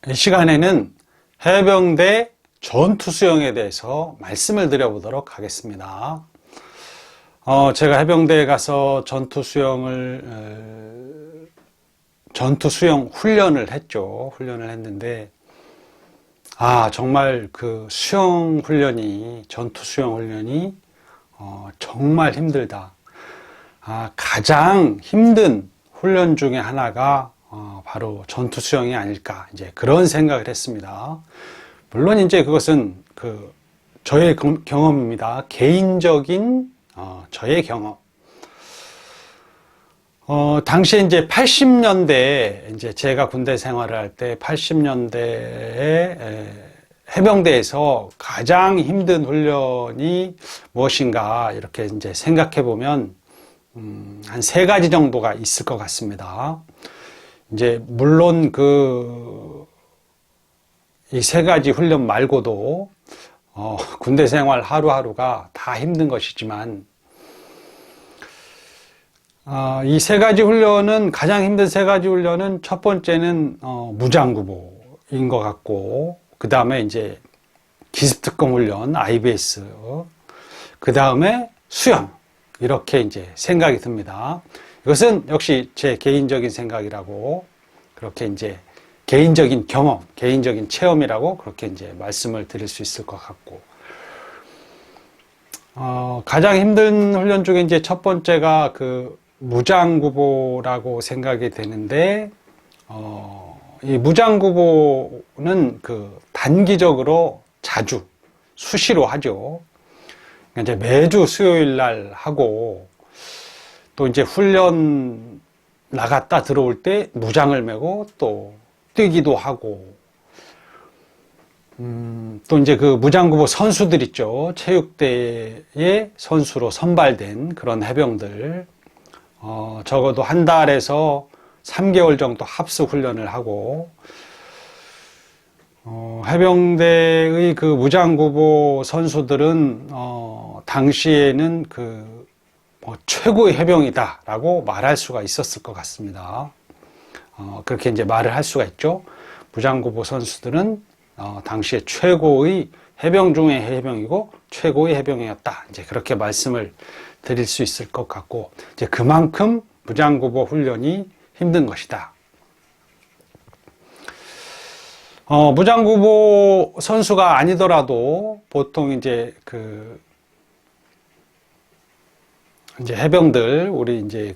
이 시간에는 해병대 전투수영에 대해서 말씀을 드려보도록 하겠습니다. 제가 해병대에 가서 전투수영 훈련을 했죠. 훈련을 했는데, 정말 그 수영 훈련이, 전투수영 훈련이, 정말 힘들다. 가장 힘든 훈련 중에 하나가 바로 전투수영이 아닐까, 이제 그런 생각을 했습니다. 물론 이제 그것은 저의 경험입니다. 개인적인 저의 경험. 당시에 이제 80년대, 이제 제가 군대 생활을 할 때 80년대에 해병대에서 가장 힘든 훈련이 무엇인가, 이렇게 이제 생각해 보면, 한 3가지 정도가 있을 것 같습니다. 이제, 물론 이 3가지 훈련 말고도, 군대 생활 하루하루가 다 힘든 것이지만, 이 3가지 훈련은, 가장 힘든 3가지 훈련은 첫 번째는, 무장구보인 것 같고, 그 다음에 이제 기습특공 훈련, IBS, 그 다음에 수영, 이렇게 이제 생각이 듭니다. 이것은 역시 제 개인적인 생각이라고, 그렇게 이제 개인적인 경험, 개인적인 체험이라고 그렇게 이제 말씀을 드릴 수 있을 것 같고, 가장 힘든 훈련 중에 이제 첫 번째가 무장구보라고 생각이 되는데, 이 무장구보는 단기적으로 자주, 수시로 하죠. 이제 매주 수요일 날 하고, 또 이제 훈련 나갔다 들어올 때 무장을 메고 또 뛰기도 하고, 또 이제 무장구보 선수들 있죠. 체육대회 선수로 선발된 그런 해병들, 적어도 한 달에서 3개월 정도 합숙 훈련을 하고, 해병대의 무장구보 선수들은, 당시에는 최고의 해병이다라고 말할 수가 있었을 것 같습니다. 그렇게 이제 말을 할 수가 있죠. 무장구보 선수들은, 당시에 최고의 해병 중의 해병이고, 최고의 해병이었다. 이제 그렇게 말씀을 드릴 수 있을 것 같고, 이제 그만큼 무장구보 훈련이 힘든 것이다. 무장구보 선수가 아니더라도 보통 이제 이제 해병들, 우리 이제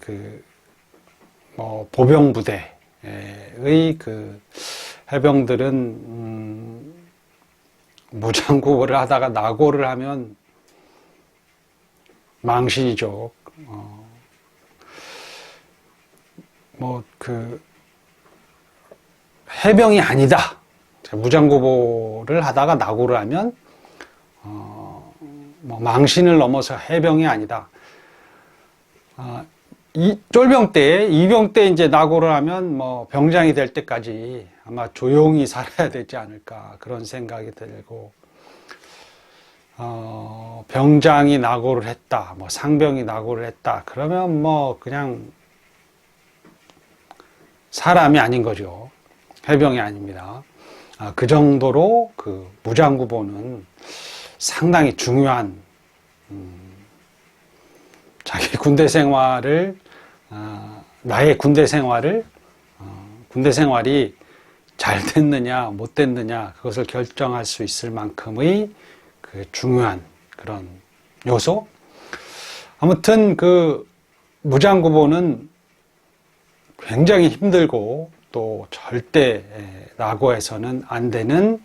보병부대의 해병들은, 무장구보를 하다가 낙오를 하면 망신이죠. 해병이 아니다. 무장구보를 하다가 낙오를 하면, 망신을 넘어서 해병이 아니다. 쫄병 때, 이병 때 이제 낙오를 하면 병장이 될 때까지 아마 조용히 살아야 되지 않을까, 그런 생각이 들고, 병장이 낙오를 했다, 상병이 낙오를 했다, 그러면 그냥 사람이 아닌 거죠. 해병이 아닙니다. 그 정도로 무장구보는 상당히 중요한, 자기 군대 생활을, 나의 군대 생활이 잘 됐느냐, 못 됐느냐, 그것을 결정할 수 있을 만큼의 중요한 그런 요소. 아무튼 무장구보는 굉장히 힘들고, 또 절대 낙오해서는 안 되는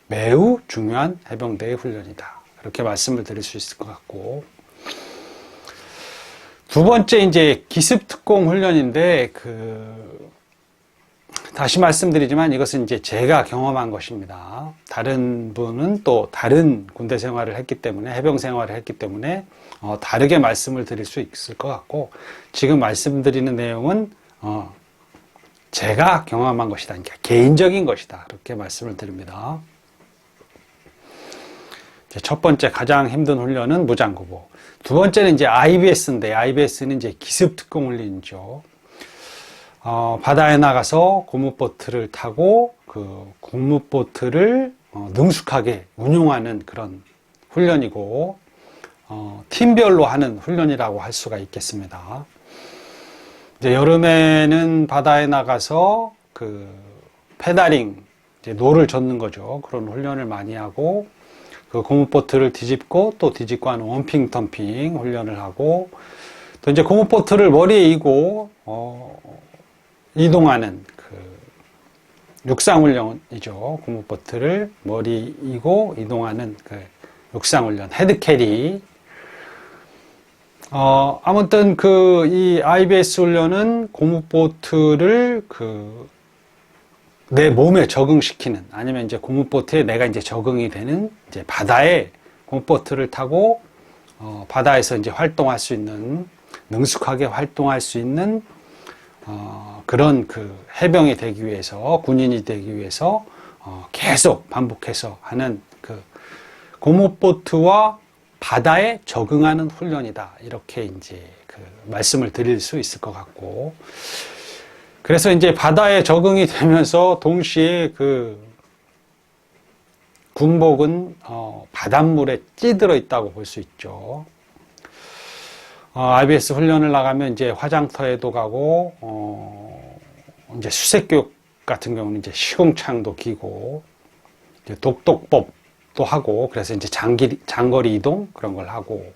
매우 중요한 해병대의 훈련이다. 그렇게 말씀을 드릴 수 있을 것 같고, 두 번째 이제 기습특공 훈련인데, 다시 말씀드리지만 이것은 이제 제가 경험한 것입니다. 다른 분은 또 다른 군대 생활을 했기 때문에, 해병 생활을 했기 때문에 다르게 말씀을 드릴 수 있을 것 같고, 지금 말씀드리는 내용은 제가 경험한 것이다. 그러니까 개인적인 것이다. 그렇게 말씀을 드립니다. 첫 번째 가장 힘든 훈련은 무장구보. 두 번째는 이제 IBS인데, IBS는 이제 기습특공 훈련이죠. 바다에 나가서 고무보트를 타고 그 고무보트를 능숙하게 운용하는 그런 훈련이고, 팀별로 하는 훈련이라고 할 수가 있겠습니다. 이제 여름에는 바다에 나가서 그 페달링, 이제 노를 젓는 거죠. 그런 훈련을 많이 하고, 그 고무보트를 뒤집고 또 뒤집고 하는 원핑 덤핑 훈련을 하고, 또 이제 고무보트를 머리에 이고 이동하는 그 육상훈련이죠. 고무보트를 머리에 이고 이동하는 그 육상훈련, 헤드캐리. 아무튼 이 IBS 훈련은 고무보트를 내 몸에 적응시키는, 아니면 이제 고무보트에 내가 이제 적응이 되는, 이제 바다에 고무보트를 타고 바다에서 이제 활동할 수 있는, 능숙하게 활동할 수 있는 그런 그 해병이 되기 위해서, 군인이 되기 위해서 계속 반복해서 하는 그 고무보트와 바다에 적응하는 훈련이다. 이렇게 이제 그 말씀을 드릴 수 있을 것 같고, 그래서 이제 바다에 적응이 되면서 동시에 그 군복은 바닷물에 찌들어 있다고 볼 수 있죠. IBS 훈련을 나가면 이제 화장터에도 가고, 이제 수색교육 같은 경우는 이제 시궁창도 기고, 이제 독독법도 하고, 그래서 이제 장거리 이동 그런 걸 하고,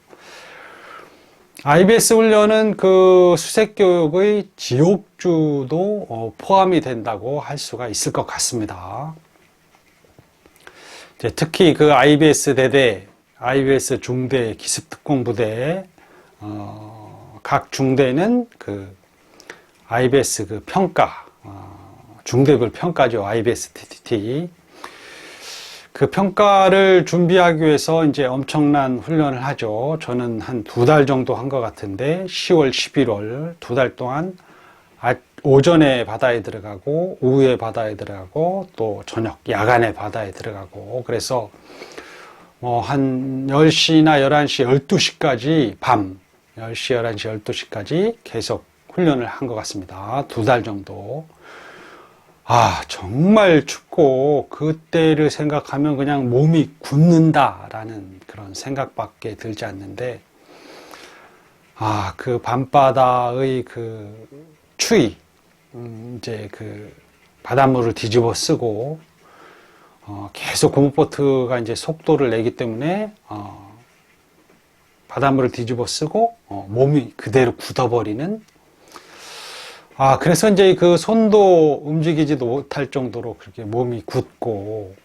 IBS 훈련은 그 수색교육의 지옥주도 포함이 된다고 할 수가 있을 것 같습니다. 이제 특히 그 IBS 대대, IBS 중대, 기습특공부대, 각 중대는 그 IBS 그 평가, 중대별 평가죠. IBS TTT. 그 평가를 준비하기 위해서 이제 엄청난 훈련을 하죠. 저는 한 2달 정도 한 것 같은데, 10월, 11월 2달 동안 오전에 바다에 들어가고, 오후에 바다에 들어가고, 또 저녁, 야간에 바다에 들어가고, 그래서 한 10시나 11시, 12시까지 밤 10시, 11시, 12시까지 계속 훈련을 한 것 같습니다. 2달 정도. 정말 춥고, 그때를 생각하면 그냥 몸이 굳는다라는 그런 생각밖에 들지 않는데, 그 밤바다의 그 추위, 이제 그 바닷물을 뒤집어 쓰고, 계속 고무보트가 이제 속도를 내기 때문에, 바닷물을 뒤집어 쓰고, 몸이 그대로 굳어버리는, 그래서 이제 그 손도 움직이지도 못할 정도로 그렇게 몸이 굳고,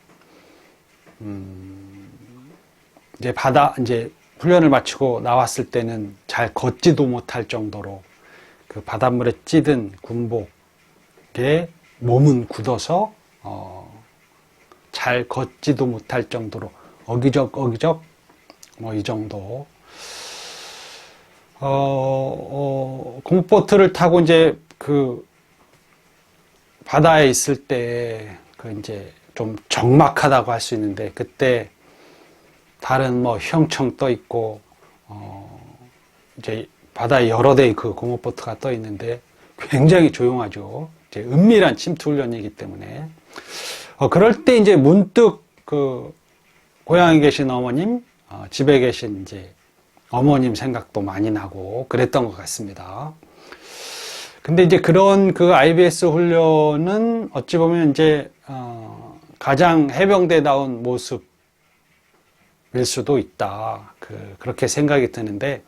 이제 훈련을 마치고 나왔을 때는 잘 걷지도 못할 정도로 그 바닷물에 찌든 군복에 몸은 굳어서, 잘 걷지도 못할 정도로 어기적, 이 정도. 고무보트를 타고 이제 그 바다에 있을 때 그 이제 좀 적막하다고 할 수 있는데, 그때 다른 형청 떠 있고, 이제 바다에 여러 대의 그 고무보트가 떠 있는데 굉장히 조용하죠. 이제 은밀한 침투 훈련이기 때문에. 그럴 때 이제 문득 그 고향에 계신 어머님, 집에 계신 이제 어머님 생각도 많이 나고 그랬던 것 같습니다. 근데 이제 그런 그 IBS 훈련은 어찌 보면 이제 가장 해병대다운 모습일 수도 있다. 그렇게 생각이 드는데,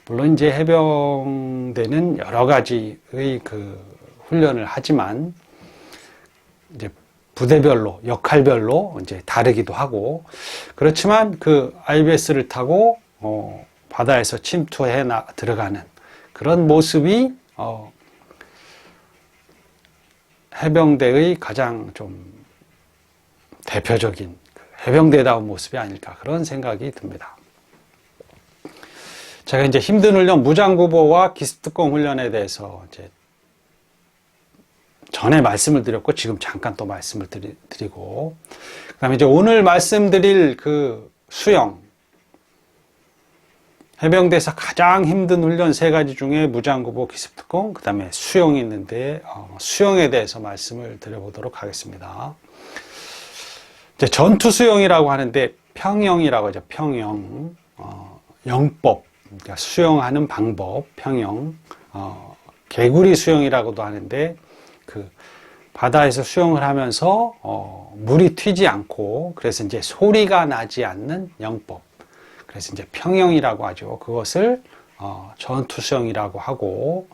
물론 이제 해병대는 여러 가지의 그 훈련을 하지만 이제 부대별로, 역할별로 이제 다르기도 하고, 그렇지만 그 IBS를 타고 바다에서 침투해 들어가는 그런 모습이 해병대의 가장 좀 대표적인 해병대다운 모습이 아닐까, 그런 생각이 듭니다. 제가 이제 힘든 훈련, 무장구보와 기습특공 훈련에 대해서 이제 전에 말씀을 드렸고, 지금 잠깐 또 말씀을 드리고, 그 다음에 이제 오늘 말씀드릴 그 수영, 해병대에서 가장 힘든 훈련 세 가지 중에 무장구보, 기습특공, 그 다음에 수영이 있는데 수영에 대해서 말씀을 드려보도록 하겠습니다. 이제 전투수영이라고 하는데 평영이라고 하죠. 평영, 영법, 그러니까 수영하는 방법, 평영, 개구리 수영이라고도 하는데 그 바다에서 수영을 하면서 물이 튀지 않고 그래서 이제 소리가 나지 않는 영법. 그래서 이제 평영이라고 하죠. 그것을 전투수영이라고 하고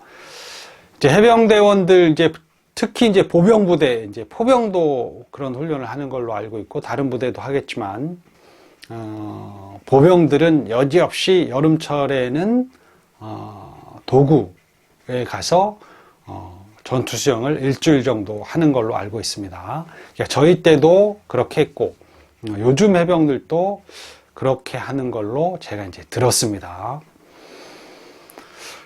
이제 해병대원들 이제 특히 이제 보병부대 이제 포병도 그런 훈련을 하는 걸로 알고 있고 다른 부대도 하겠지만 보병들은 여지없이 여름철에는 도구에 가서 전투수영을 일주일 정도 하는 걸로 알고 있습니다. 그러니까 저희 때도 그렇게 했고 요즘 해병들도 그렇게 하는 걸로 제가 이제 들었습니다.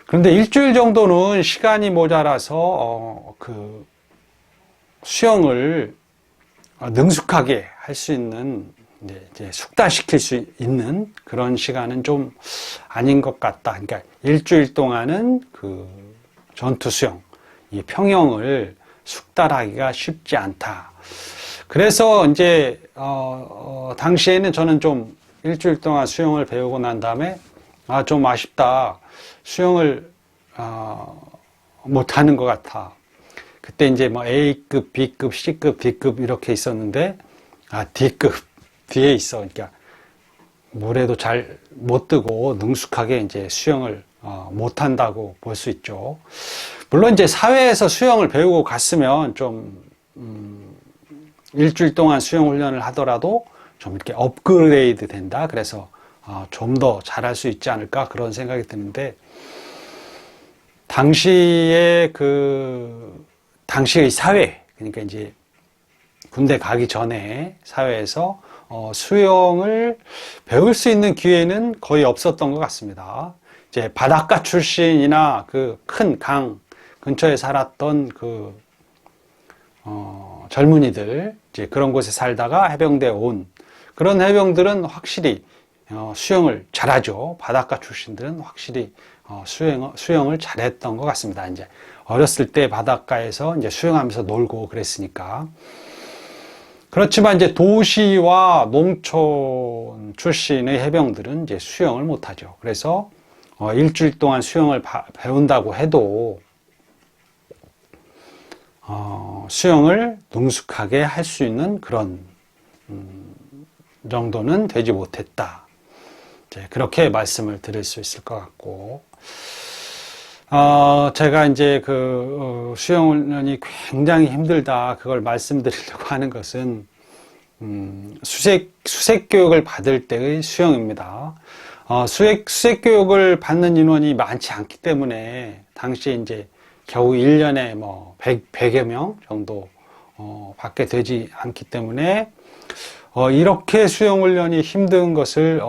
그런데 일주일 정도는 시간이 모자라서 그 수영을 능숙하게 할 수 있는 이제 숙달시킬 수 있는 그런 시간은 좀 아닌 것 같다. 그러니까 일주일 동안은 그 전투 수영, 이 평영을 숙달하기가 쉽지 않다. 그래서 이제 당시에는 저는 좀 일주일 동안 수영을 배우고 난 다음에 좀 아쉽다. 수영을 못하는 것 같아. 그때 이제 뭐 A급, B급, C급, D급 이렇게 있었는데 D급 뒤에 있어. 그러니까 물에도 잘 못 뜨고 능숙하게 이제 수영을 못한다고 볼 수 있죠. 물론 이제 사회에서 수영을 배우고 갔으면 좀 일주일 동안 수영 훈련을 하더라도 좀 이렇게 업그레이드 된다. 그래서 좀 더 잘할 수 있지 않을까 그런 생각이 드는데 당시의 사회, 그러니까 이제 군대 가기 전에 사회에서 수영을 배울 수 있는 기회는 거의 없었던 것 같습니다. 이제 바닷가 출신이나 그 큰 강 근처에 살았던 그 젊은이들, 이제 그런 곳에 살다가 해병대에 온 그런 해병들은 확실히 수영을 잘하죠. 바닷가 출신들은 확실히 수영을 잘했던 것 같습니다. 이제 어렸을 때 바닷가에서 이제 수영하면서 놀고 그랬으니까. 그렇지만 이제 도시와 농촌 출신의 해병들은 이제 수영을 못하죠. 그래서 일주일 동안 수영을 배운다고 해도 수영을 능숙하게 할 수 있는 그런 정도는 되지 못했다. 그렇게 말씀을 드릴 수 있을 것 같고, 제가 이제 수영훈련이 굉장히 힘들다, 그걸 말씀드리려고 하는 것은, 수색 교육을 받을 때의 수영입니다. 수색 교육을 받는 인원이 많지 않기 때문에, 당시에 이제 겨우 1년에 뭐 100여 명 정도, 받게 되지 않기 때문에, 이렇게 수영훈련이 힘든 것을,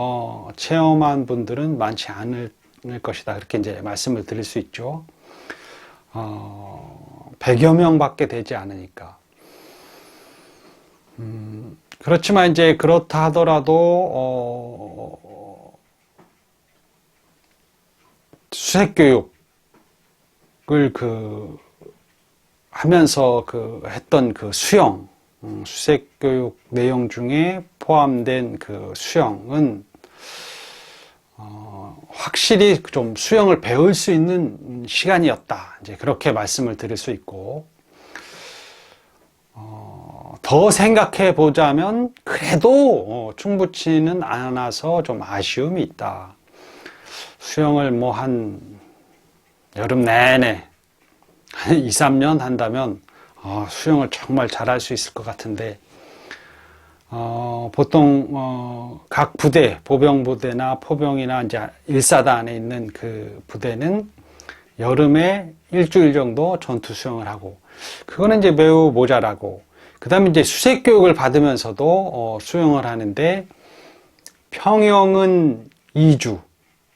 체험한 분들은 많지 않을 것이다. 그렇게 이제 말씀을 드릴 수 있죠. 100여 명밖에 되지 않으니까. 그렇지만 이제 그렇다 하더라도, 수색교육을 하면서 했던 수영, 수색교육 내용 중에 포함된 수영은, 확실히 좀 수영을 배울 수 있는 시간이었다. 이제 그렇게 말씀을 드릴 수 있고, 더 생각해 보자면 그래도 충분치는 않아서 좀 아쉬움이 있다. 수영을 뭐 여름 내내 한 2, 3년 한다면 수영을 정말 잘할 수 있을 것 같은데, 보통 각 부대, 보병부대나 포병이나 이제 1사단에 있는 그 부대는 여름에 일주일 정도 전투 수영을 하고, 그거는 이제 매우 모자라고, 그 다음에 이제 수색 교육을 받으면서도 수영을 하는데, 평영은 2주,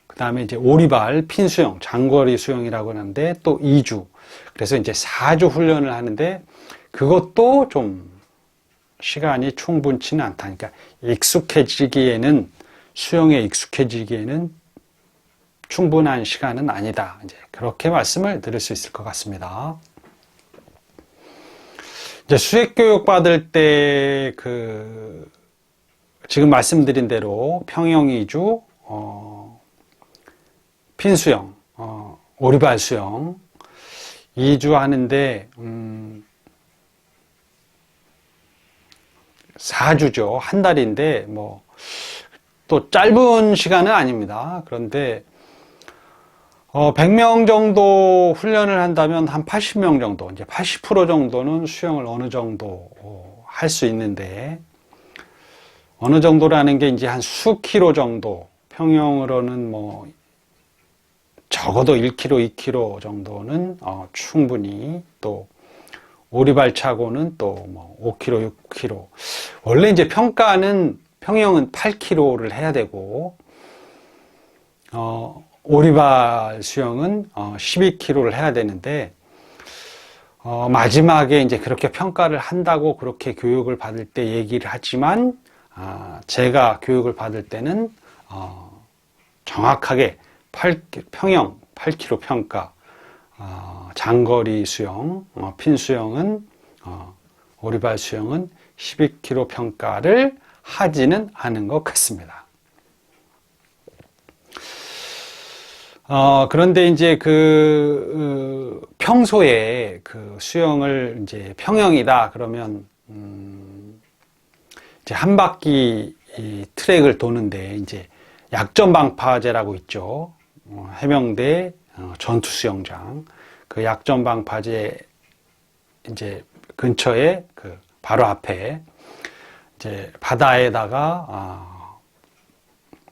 그 다음에 이제 오리발, 핀 수영, 장거리 수영이라고 하는데 또 2주, 그래서 이제 4주 훈련을 하는데, 그것도 좀 시간이 충분치는 않다. 그러니까 수영에 익숙해지기에는 충분한 시간은 아니다. 이제 그렇게 말씀을 드릴 수 있을 것 같습니다. 이제 수액 교육 받을 때 지금 말씀드린 대로 평형 위주, 핀 수영, 오리발 수영 2주 하는데 4주죠. 한 달인데 또 짧은 시간은 아닙니다. 그런데 100명 정도 훈련을 한다면 한 80명 정도, 이제 80% 정도는 수영을 어느 정도 할 수 있는데, 어느 정도라는 게 이제 한 수키로 정도, 평형으로는 적어도 1km, 2km 정도는 충분히, 또 오리발 차고는 또 5km, 6km. 원래 이제 평형은 8km를 해야 되고, 오리발 수영은 12km를 해야 되는데, 마지막에 이제 그렇게 평가를 한다고 그렇게 교육을 받을 때 얘기를 하지만, 제가 교육을 받을 때는, 정확하게 평형 8km 평가, 장거리 수영, 핀 수영은, 오리발 수영은 12km 평가를 하지는 않은 것 같습니다. 그런데 이제 평소에 수영을 이제 평형이다 그러면, 이제 한 바퀴 이 트랙을 도는데 이제 약전방파제라고 있죠. 해병대 전투수영장. 그 약전방파제 이제 근처에 바로 앞에 이제 바다에다가,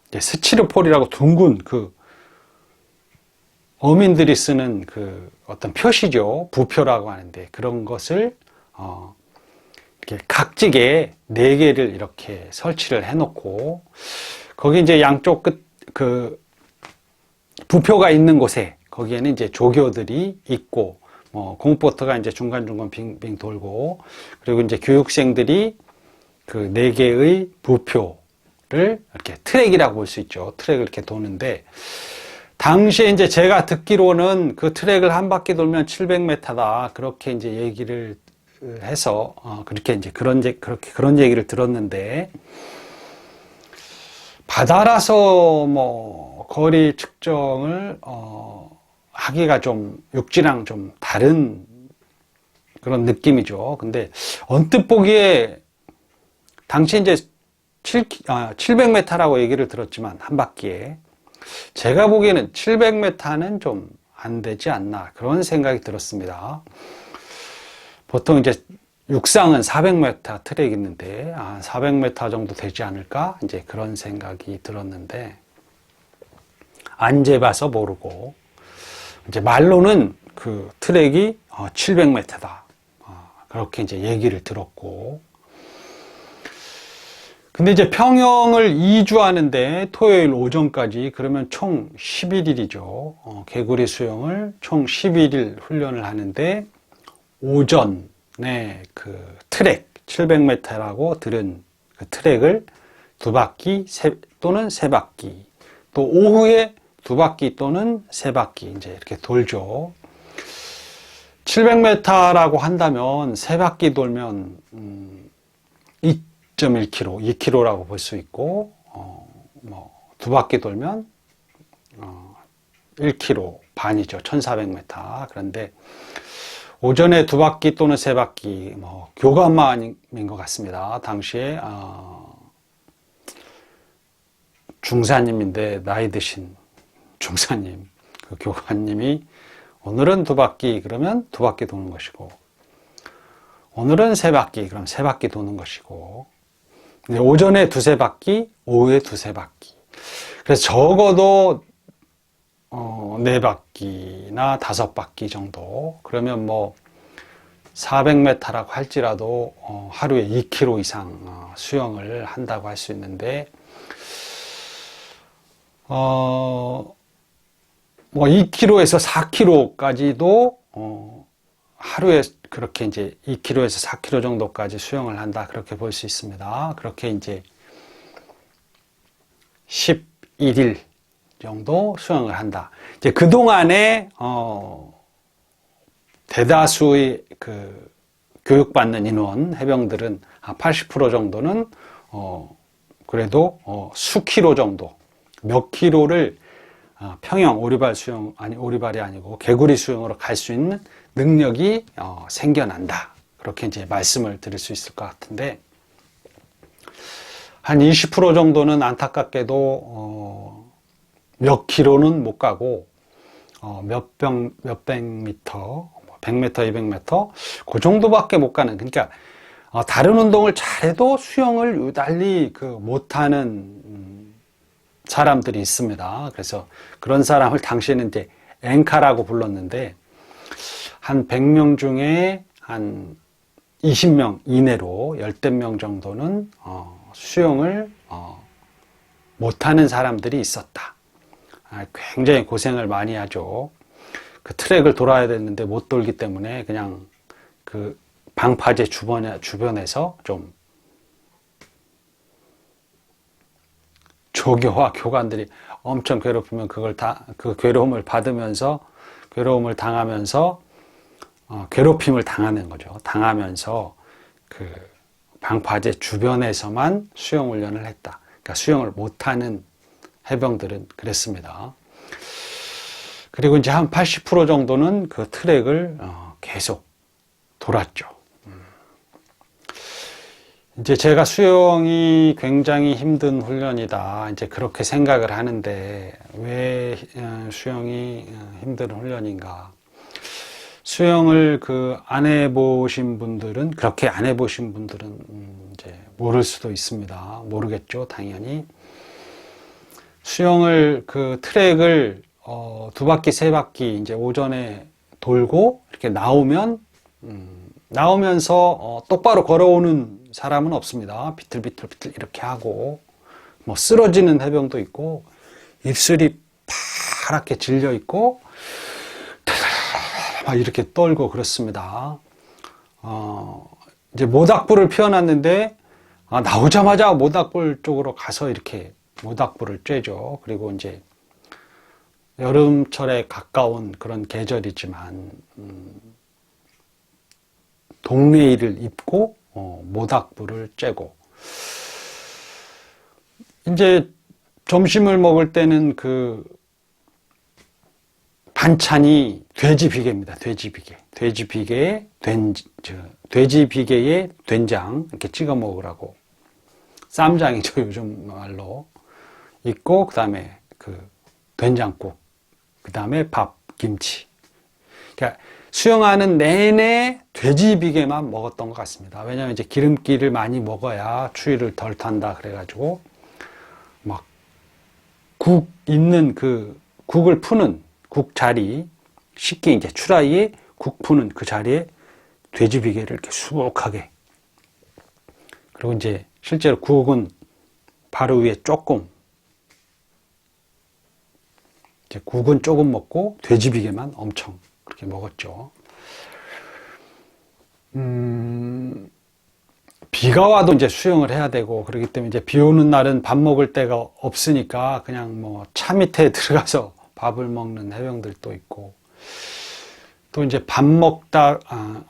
이제 스티로폴이라고 둥근 어민들이 쓰는 어떤 표시죠. 부표라고 하는데 그런 것을 이렇게 각지게 4개를 이렇게 설치를 해놓고 거기 이제 양쪽 부표가 있는 곳에 거기에는 이제 조교들이 있고 공포터가 이제 중간중간 빙빙 돌고 그리고 이제 교육생들이 4개의 부표를 이렇게 트랙이라고 볼 수 있죠. 트랙을 이렇게 도는데 당시에 이제 제가 듣기로는 그 트랙을 한 바퀴 돌면 700m다. 그렇게 이제 얘기를 해서, 그렇게 이제 그런 얘기를 들었는데, 바다라서 거리 측정을, 하기가 좀 육지랑 좀 다른 그런 느낌이죠. 근데 언뜻 보기에 당시 이제 700m라고 얘기를 들었지만, 한 바퀴에. 제가 보기에는 700m는 좀 안 되지 않나 그런 생각이 들었습니다. 보통 이제 육상은 400m 트랙이 있는데 400m 정도 되지 않을까 이제 그런 생각이 들었는데 안 재봐서 모르고 이제 말로는 그 트랙이 700m다 그렇게 이제 얘기를 들었고 근데 이제 평형을 2주 하는데 토요일 오전까지 그러면 총 11일이죠. 개구리 수영을 총 11일 훈련을 하는데 오전에 트랙 700m라고 들은 그 트랙을 2바퀴 또는 3바퀴 또 오후에 2바퀴 또는 3바퀴 이제 이렇게 돌죠. 700m라고 한다면 3바퀴 돌면 2.1km, 2km라고 볼 수 있고, 2바퀴 돌면, 1km 반이죠. 1400m. 그런데, 오전에 2바퀴 또는 3바퀴, 교관마인 것 같습니다. 당시에, 중사님인데, 나이 드신 중사님, 그 교관님이, 오늘은 2바퀴, 그러면 2바퀴 도는 것이고, 오늘은 3바퀴, 그럼 3바퀴 도는 것이고, 오전에 2-3바퀴, 오후에 2-3바퀴. 그래서 적어도 4바퀴나 5바퀴 정도. 그러면 400m라고 할지라도 하루에 2km 이상 수영을 한다고 할 수 있는데 2km에서 4km까지도 하루에 그렇게 이제 2km에서 4km 정도까지 수영을 한다. 그렇게 볼 수 있습니다. 그렇게 이제 11일, 정도 수영을 한다. 이제 그동안에, 대다수의 그 교육받는 인원, 해병들은 한 80% 정도는, 그래도, 수키로 정도, 몇 킬로를 평영 오리발 수영, 아니, 오리발이 아니고 개구리 수영으로 갈 수 있는 능력이 생겨난다. 그렇게 이제 말씀을 드릴 수 있을 것 같은데, 한 20% 정도는 안타깝게도, 몇 킬로는 못 가고, 몇백 미터, 100m, 200m, 그 정도밖에 못 가는, 그러니까, 다른 운동을 잘해도 수영을 유달리 못하는, 사람들이 있습니다. 그래서 그런 사람을 당시에는 이제 앵카라고 불렀는데, 한 100명 중에 한 20명 이내로 10명 정도는 수영을 못하는 사람들이 있었다. 굉장히 고생을 많이 하죠. 그 트랙을 돌아야 되는데 못 돌기 때문에 그냥 그 방파제 주변에서 좀 조교와 교관들이 엄청 괴롭히면 그 괴로움을 받으면서, 괴로움을 당하면서, 괴롭힘을 당하는 거죠. 당하면서 그 방파제 주변에서만 수영 훈련을 했다. 그러니까 수영을 못하는 해병들은 그랬습니다. 그리고 이제 한 80% 정도는 그 트랙을 계속 돌았죠. 이제 제가 수영이 굉장히 힘든 훈련이다. 이제 그렇게 생각을 하는데, 왜 수영이 힘든 훈련인가? 수영을 안 해보신 분들은, 그렇게 안 해보신 분들은 이제 모를 수도 있습니다. 모르겠죠, 당연히. 수영을 트랙을 2바퀴, 3바퀴 이제 오전에 돌고 이렇게 나오면서 똑바로 걸어오는 사람은 없습니다. 비틀비틀 이렇게 하고, 뭐 쓰러지는 해병도 있고, 입술이 파랗게 질려 있고, 막 이렇게 떨고 그렇습니다. 이제 모닥불을 피워놨는데, 나오자마자 모닥불 쪽으로 가서 이렇게 모닥불을 쬐죠. 그리고 이제 여름철에 가까운 그런 계절이지만, 동네일을 입고 모닥불을 쬐고, 이제 점심을 먹을 때는 반찬이 돼지비계입니다. 돼지비계에 돼지비계에 된장 이렇게 찍어 먹으라고, 쌈장이죠, 요즘 말로. 있고, 그 다음에 된장국, 그 다음에 밥, 김치. 그러니까 수영하는 내내 돼지비계만 먹었던 것 같습니다. 왜냐하면 이제 기름기를 많이 먹어야 추위를 덜 탄다 그래가지고, 막 국 있는 국을 푸는 국 자리, 쉽게 이제 추라이에 국 푸는 그 자리에 돼지비계를 이렇게 수북하게. 그리고 이제 실제로 국은 바로 위에 조금, 이제 국은 조금 먹고 돼지비계만 엄청 그렇게 먹었죠. 비가 와도 이제 수영을 해야 되고, 그렇기 때문에 이제 비 오는 날은 밥 먹을 데가 없으니까 그냥 뭐 차 밑에 들어가서 밥을 먹는 해병들도 있고, 또 이제 밥 먹다가가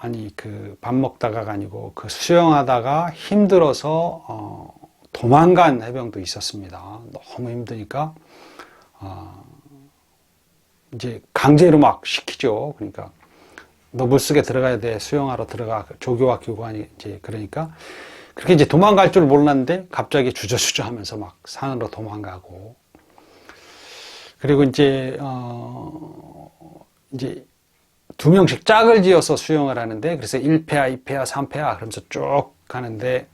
아니고 수영하다가 힘들어서 도망간 해병도 있었습니다. 너무 힘드니까 이제 강제로 막 시키죠. 그러니까 너 물속에 들어가야 돼, 수영하러 들어가, 조교와 교관이 이제 그러니까 그렇게 이제 도망갈 줄 몰랐는데 갑자기 주저주저 하면서 막 산으로 도망가고, 그리고 이제 2명씩 짝을 지어서 수영을 하는데, 그래서 1패야, 2패야, 3패야 그러면서 쭉 가는데,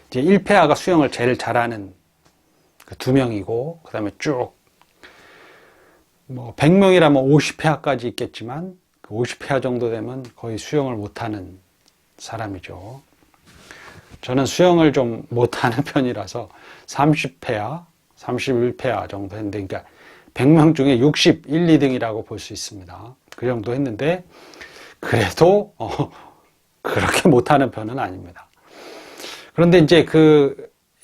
이제 1패야가 수영을 제일 잘하는 2명이고, 그 다음에 쭉 뭐 100명이라면 50패야까지 있겠지만, 50패야 정도 되면 거의 수영을 못하는 사람이죠. 저는 수영을 좀 못하는 편이라서 30패야, 31패야 정도 했는데, 그러니까 100명 중에 61, 2등이라고 볼 수 있습니다. 그 정도 했는데, 그래도 그렇게 못하는 편은 아닙니다. 그런데 이제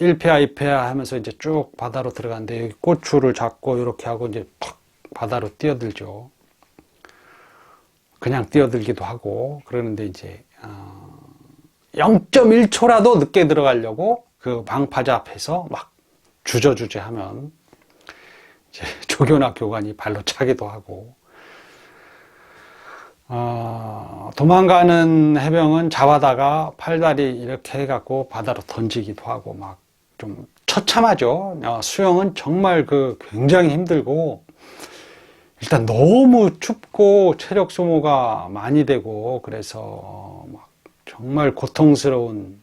1패야, 2패야 하면서 이제 쭉 바다로 들어가는데 여기 고추를 잡고 이렇게 하고 이제 팍 바다로 뛰어들죠. 그냥 뛰어들기도 하고 그러는데 이제 0.1초라도 늦게 들어가려고 그 방파제 앞에서 막 주저주저 하면 이제 조교나 교관이 발로 차기도 하고 도망가는 해병은 잡아다가 팔다리 이렇게 해갖고 바다로 던지기도 하고 막 좀 처참하죠. 수영은 정말 굉장히 힘들고 일단 너무 춥고 체력 소모가 많이 되고 그래서 막 정말 고통스러운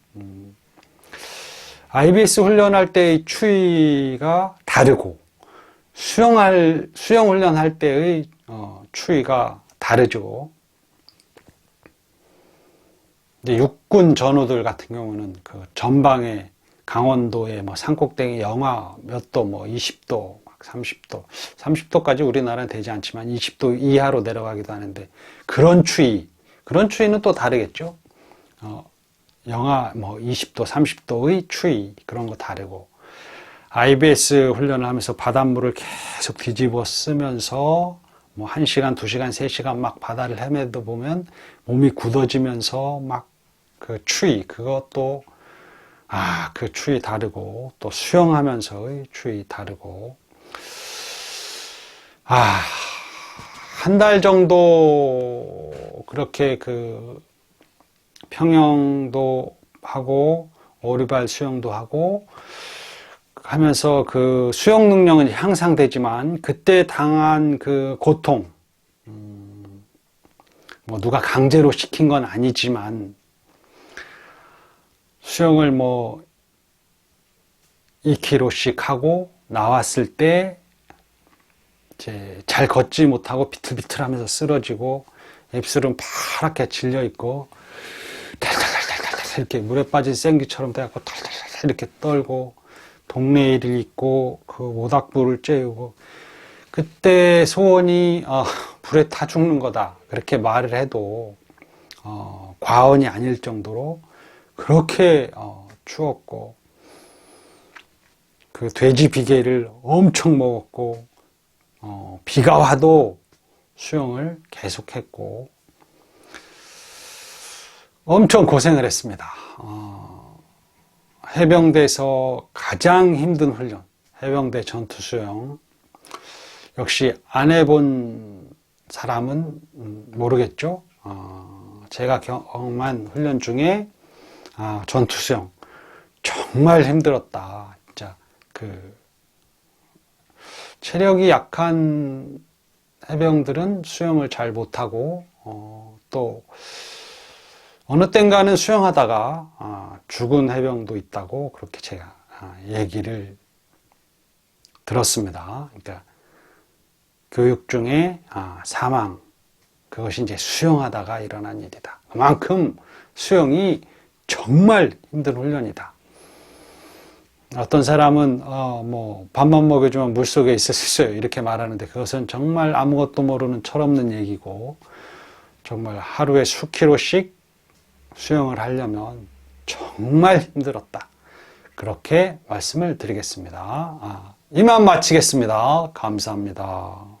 IBS 훈련할 때의 추위가 다르고 수영 훈련할 때의 추위가 다르죠. 이제 육군 전우들 같은 경우는 그 전방에 강원도의 뭐 산꼭대기 영하 몇 도, 뭐 20도, 막 30도, 30도까지 우리나라는 되지 않지만 20도 이하로 내려가기도 하는데 그런 추위는 또 다르겠죠. 영하 뭐 20도, 30도의 추위 그런 거 다르고 IBS 훈련을 하면서 바닷물을 계속 뒤집어 쓰면서 뭐 1시간, 2시간, 3시간 막 바다를 헤매다 보면 몸이 굳어지면서 막 그 추위 그것도 그 추위 다르고 또 수영하면서의 추위 다르고 한 달 정도 그렇게 평영도 하고 오리발 수영도 하고 하면서 그 수영 능력은 향상되지만 그때 당한 그 고통 뭐 누가 강제로 시킨 건 아니지만 수영을 뭐 2km씩 하고 나왔을 때 이제 잘 걷지 못하고 비틀비틀하면서 쓰러지고 입술은 파랗게 질려 있고 달달달달달 이렇게 물에 빠진 생쥐처럼 돼갖고 달달달 이렇게 떨고 동네 일을 잊고 그 모닥불을 쬐우고 그때 소원이 불에 타 죽는 거다 그렇게 말을 해도 과언이 아닐 정도로 그렇게 추웠고 그 돼지 비계를 엄청 먹었고 비가 와도 수영을 계속했고 엄청 고생을 했습니다. 해병대에서 가장 힘든 훈련, 해병대 전투수영. 역시 안 해본 사람은 모르겠죠. 제가 경험한 훈련 중에 전투수영 정말 힘들었다. 진짜 체력이 약한 해병들은 수영을 잘 못하고 또 어느 땐가는 수영하다가 죽은 해병도 있다고 그렇게 제가 얘기를 들었습니다. 그러니까 교육 중에 사망 그것이 이제 수영하다가 일어난 일이다. 그만큼 수영이 정말 힘든 훈련이다. 어떤 사람은 뭐 밥만 먹여주면 물속에 있을 수 있어요 이렇게 말하는데 그것은 정말 아무것도 모르는 철없는 얘기고 정말 하루에 수킬로씩 수영을 하려면 정말 힘들었다 그렇게 말씀을 드리겠습니다. 이만 마치겠습니다. 감사합니다.